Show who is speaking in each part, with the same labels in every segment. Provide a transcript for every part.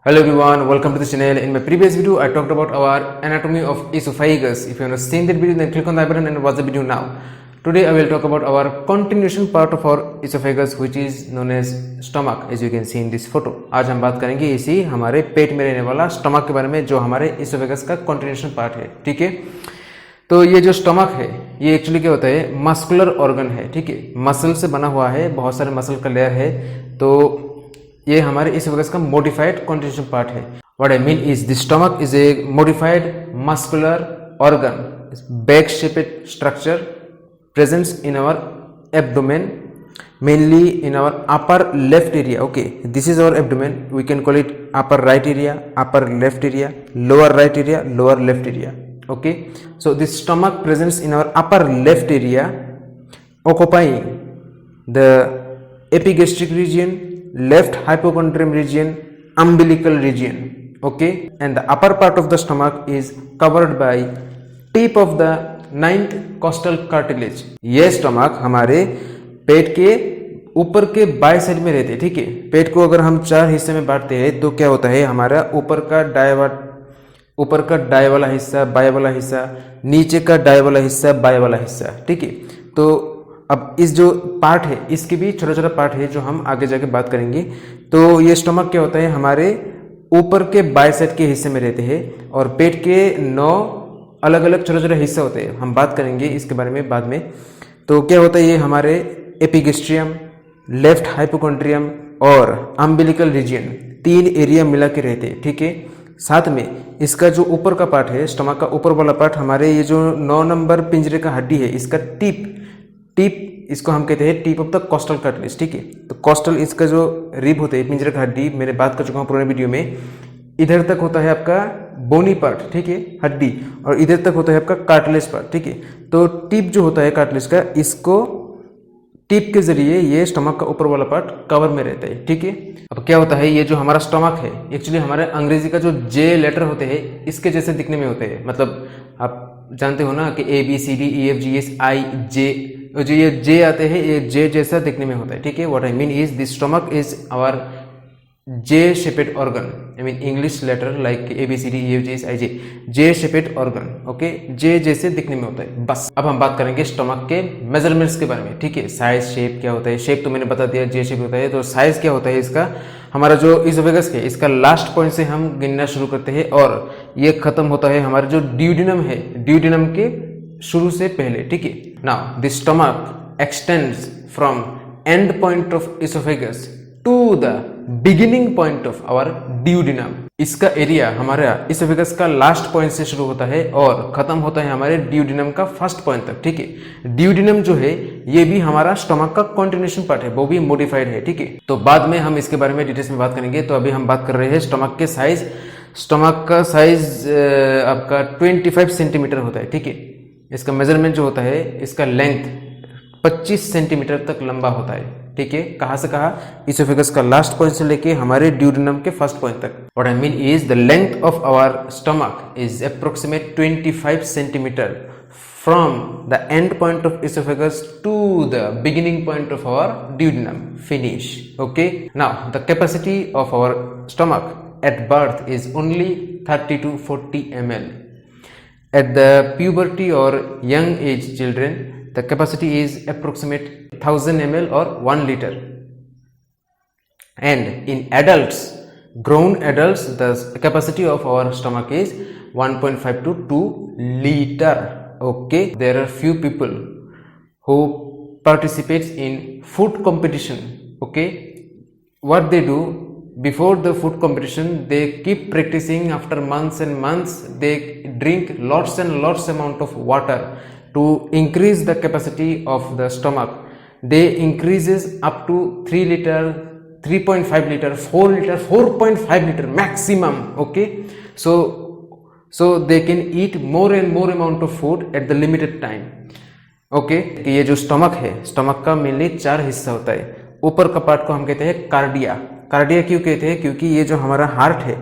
Speaker 1: Hello everyone, welcome to the channel. In my previous video, I talked about our anatomy of esophagus. If you have not seen that video, then click on the I button and watch the video now. Today I will talk about our continuation part of our esophagus, which is known as stomach, as you can see in this photo. आज हम बात करेंगे इसी हमारे पेट में रहने वाला stomach के बारे में, जो हमारे esophagus का continuation part है. ठीक है, तो ये जो स्टमक है ये एक्चुअली क्या होता है, मस्कुलर ऑर्गन है. ठीक है, मसल से बना हुआ है, बहुत सारे मसल का लेयर है. तो ये हमारे esophagus का modified continuation part है. What I mean is the stomach is a modified muscular organ, bag shaped structure present in our abdomen, mainly in our upper left area. Okay, this is our abdomen. We can call it upper right area, upper left area, lower right area, lower left area. Okay, so this stomach presents in our upper left area, occupying the epigastric region, left hypochondrium region, umbilical region. Okay, and the upper part of the stomach is covered by tip of the ninth costal cartilage. ये stomach हमारे पेट के ऊपर के बाएं side में रहते हैं. ठीक है, पेट को अगर हम चार हिस्से में बांटते हैं तो क्या होता है, हमारा ऊपर का दाएं वाला हिस्सा, बाएं वाला हिस्सा, नीचे का दाएं वाला हिस्सा, बाएं वाला हिस्सा. ठीक है, तो अब इस जो पार्ट है इसके भी छोटा छोटा पार्ट है जो हम आगे जाके बात करेंगे. तो ये स्टमक क्या होता है, हमारे ऊपर के बाएं साइड के हिस्से में रहते हैं और पेट के 9 अलग अलग छोटे छोटे हिस्से होते हैं. हम बात करेंगे इसके बारे में बाद में. तो क्या होता है, ये हमारे एपिगेस्ट्रियम, लेफ्ट हाइपोकॉन्ड्रियम और अम्बिलिकल रीजन 3 एरिया मिला के रहते हैं. ठीक है, साथ में इसका जो ऊपर का पार्ट है, स्टमक का ऊपर वाला पार्ट, हमारे ये जो 9 नंबर पिंजरे का हड्डी है, इसका टिप इसको हम कहते हैं tip of the costal cartilage. ठीक है, तो कॉस्टल इसका जो रिब होते हैं, पिंजरे का हड्डी, मैंने बात कर चुका हूँ पुराने वीडियो में. इधर तक होता है आपका बोनी पार्ट, ठीक है, हड्डी, और इधर तक होता है आपका कार्टिलेज पार्ट. ठीक है, तो टिप जो होता है कार्टिलेज का, इसको टिप के जरिए ये स्टमक का ऊपर वाला पार्ट कवर में रहता है. ठीक है, अब क्या होता है, ये जो हमारा स्टमक है एक्चुअली हमारे अंग्रेजी का जो जे लेटर होते हैं इसके जैसे दिखने में होते हैं. मतलब आप जानते हो ना कि ABCDEFGHI जो ये जे आते हैं, ये जे जैसा दिखने में होता है. ठीक है, what I mean is this stomach is our J shaped organ. I mean English letter like ABCDEFGHIJ, J shaped organ. Okay, J जैसे दिखने में होता है. बस अब हम बात करेंगे स्टमक के मेजरमेंट्स के बारे में. ठीक है, साइज, शेप क्या होता है. शेप तो मैंने बता दिया, J शेप होता है. तो साइज क्या होता है इसका, हमारा जो इसोफेगस है इसका लास्ट पॉइंट से हम गिनना शुरू करते हैं और ये खत्म होता है हमारा जो ड्यूडिनम है, ड्यूडिनम के शुरू से पहले. ठीक है, now this stomach extends from end point of oesophagus to the beginning point of our duodenum. इसका एरिया हमारा इसोफेगस का लास्ट पॉइंट से शुरू होता है और खत्म होता है हमारे ड्यूडिनम का फर्स्ट पॉइंट तक. ठीक है, ड्यूडिनम जो है ये भी हमारा स्टमक का कंटिन्यूएशन पार्ट है, वो भी मॉडिफाइड है. ठीक है, तो बाद में हम इसके बारे में डिटेल्स में बात करेंगे. तो अभी हम बात कर रहे हैं स्टमक के साइज. स्टमक का साइज आपका 25 सेंटीमीटर होता है. ठीक है, इसका मेजरमेंट जो होता है, इसका लेंथ 25 सेंटीमीटर तक लंबा होता है. ठीक है, कहाँ से कहाँ, इसोफेगस का लास्ट पॉइंट से लेके हमारे ड्यूडिनम के फर्स्ट पॉइंट तक. What I mean is the length of our stomach is approximate 25 centimetre from the end point of oesophagus to the beginning point of our duodenum. Finish. Okay, now the capacity of our stomach at birth is only 30 to 40 ml. At the puberty or young age children, the capacity is approximate 1000 ml or 1 liter. And in adults, grown adults, the capacity of our stomach is 1.5 to 2 liter. Okay, there are few people who participates in food competition. Okay, what they do, before the food competition they keep practicing. After months and months they drink lots and lots amount of water to increase the capacity of the stomach. They increases up to 3 liter, 3.5 liter, 4 liter, 4.5 liter maximum. Okay, so they can eat more and more amount of food at the limited time. Okay, ये जो stomach है, stomach का mainly 4 हिस्सा होता है. ऊपर का part को हम कहते हैं कार्डिया. कार्डिया क्यों कहते हैं, क्योंकि ये जो हमारा हार्ट है,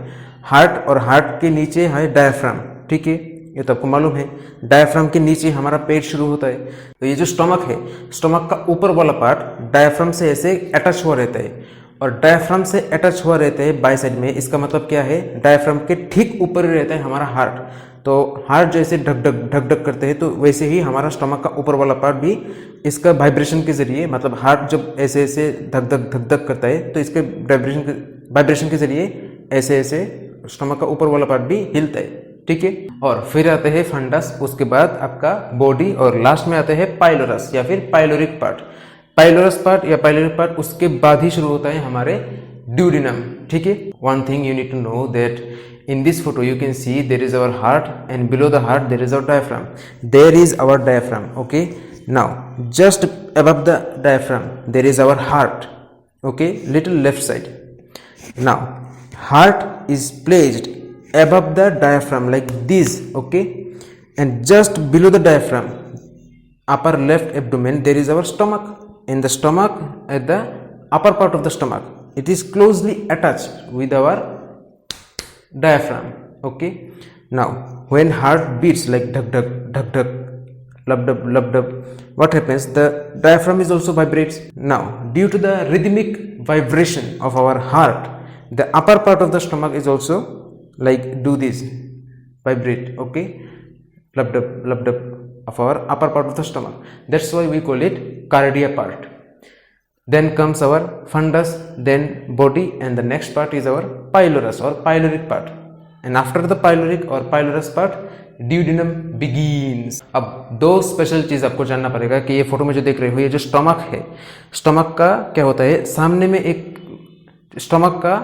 Speaker 1: हार्ट और हार्ट के नीचे है डायफ्राम. ठीक है, ये तो आपको मालूम है, डायफ्राम के नीचे हमारा पेट शुरू होता है. तो ये जो स्टमक है, स्टमक का ऊपर वाला पार्ट डायफ्राम से ऐसे अटैच हुआ रहता है और डायफ्राम से अटैच हुआ रहते हैं बाई साइड में। इसका मतलब क्या है, डायफ्राम के ठीक ऊपर ही रहता है हमारा हार्ट। तो हार्ट जैसे ढक ढक करते हैं, तो वैसे ही हमारा स्टमक का ऊपर वाला पार्ट भी इसका वाइब्रेशन के जरिए, मतलब हार्ट जब ऐसे ऐसे धक धक करता है तो इसके वाइब्रेशन के जरिए ऐसे ऐसे स्टमक का ऊपर वाला पार्ट भी हिलता है, ठीक है। और फिर आते हैं फंडस, उसके बाद आपका बॉडी, और लास्ट में आते हैं पाइलोरस या फिर पाइलोरिक पार्ट। पाइलोरस पार्ट या पाइलोरिक पार्ट उसके बाद ही शुरू होता है हमारे ड्यूडिनम, ठीक है। One thing you need to know that in this photo you can see there is our heart, and below the heart there is our diaphragm. There is our diaphragm, okay. Now just above the diaphragm there is our heart, okay, little left side. Now heart is placed above the diaphragm like this, okay, and just below the diaphragm, upper left abdomen, there is our stomach. In the stomach, at the upper part of the stomach, it is closely attached with our diaphragm, okay. Now when heart beats like dhak dhak lub dub, what happens, the diaphragm is also vibrates. Now due to the rhythmic vibration of our heart, the upper part of the stomach is also like do this, vibrate, okay, lub dub of our upper part of the stomach. That's why we call it cardia part. Then comes our fundus, then body, and the next part is our pylorus or pyloric part. And after the pyloric or pylorus part, duodenum begins. अब दो special चीज आपको जानना पड़ेगा कि ये photo में जो देख रहे हो, ये जो स्टमक है, स्टमक का क्या होता है, सामने में एक स्टमक का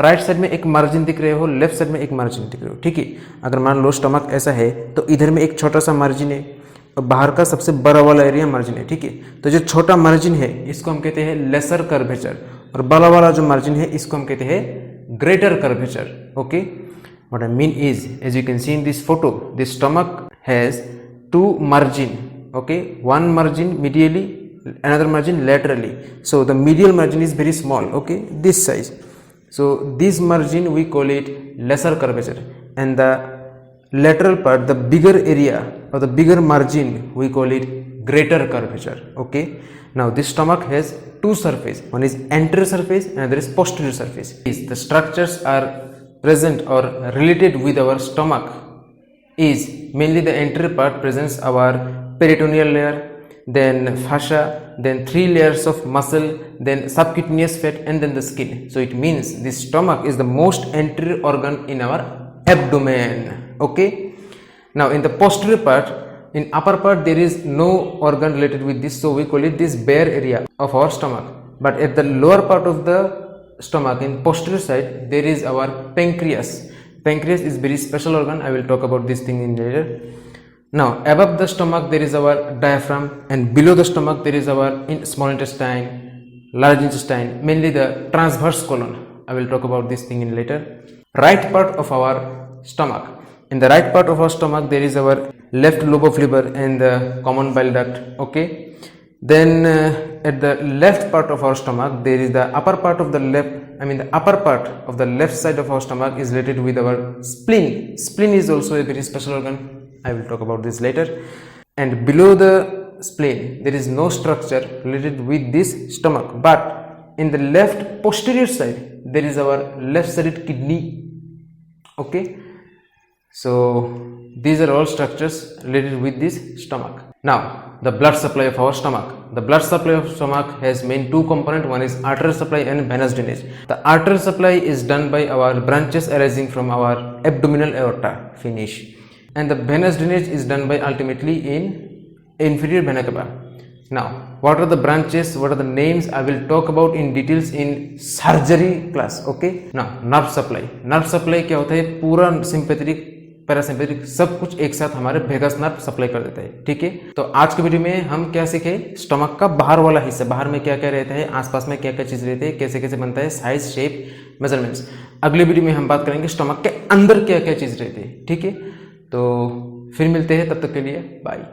Speaker 1: राइट साइड में एक मार्जिन दिख रहे हो, लेफ्ट साइड में एक मार्जिन दिख रहे हो, ठीक है। अगर मान लो स्टमक ऐसा है तो इधर में एक छोटा सा मार्जिन है, बाहर का सबसे बड़ा वाला एरिया मार्जिन है, ठीक है। तो जो छोटा मार्जिन है इसको हम कहते हैं लेसर कर्वेचर, और बड़ा वाला जो मार्जिन है इसको हम कहते हैं greater curvature, okay. What I mean is, as you can see in this photo, this stomach has two margin, okay, one margin medially, another margin laterally. So the medial margin is very small, okay, this size. So this margin we call it lesser curvature, and the lateral part, the bigger area or the bigger margin, we call it greater curvature, okay. Now this stomach has two surface, one is anterior surface and another is posterior surface. The structures are present or related with our stomach is mainly the anterior part presents our peritoneal layer, then fascia, then 3 layers of muscle, then subcutaneous fat, and then the skin. So it means this stomach is the most anterior organ in our abdomen, okay. Now in the posterior part, in upper part there is no organ related with this, so we call it this bare area of our stomach. But at the lower part of the stomach, in posterior side, there is our pancreas. Pancreas is very special organ, I will talk about this thing in later. Now above the stomach there is our diaphragm, and below the stomach there is our small intestine, large intestine, mainly the transverse colon. I will talk about this thing in later. Right part of our stomach, in the right part of our stomach there is our left lobe of liver and the common bile duct, okay. Then at the left part of our stomach there is the upper part of the left, the upper part of the left side of our stomach is related with our spleen. Spleen is also a very special organ, I will talk about this later. And below the spleen there is no structure related with this stomach, but in the left posterior side there is our left sided kidney, okay. So these are all structures related with this stomach. Now the blood supply of our stomach. The blood supply of stomach has main two components, one is arterial supply and venous drainage. The arterial supply is done by our branches arising from our abdominal aorta, finish, and the venous drainage is done by ultimately in inferior vena cava. Now what are the branches, what are the names, I will talk about in details in surgery class, okay. Now nerve supply. Nerve supply क्या होता है, पूरा sympathetic parasympathetic सब कुछ एक साथ हमारे vagus nerve supply कर देता है, ठीक है। तो आज के वीडियो में हम क्या सीखे, स्टमक का बाहर वाला हिस्सा, बाहर में क्या क्या रहता है, आसपास में क्या क्या चीज रहती है, कैसे कैसे बनता है, साइज, शेप, मेजरमेंट्स। अगले वीडियो में हम बात करेंगे स्टमक के अंदर क्या क्या चीज रहती है, ठीक है। तो फिर मिलते हैं, तब तक के लिए बाय।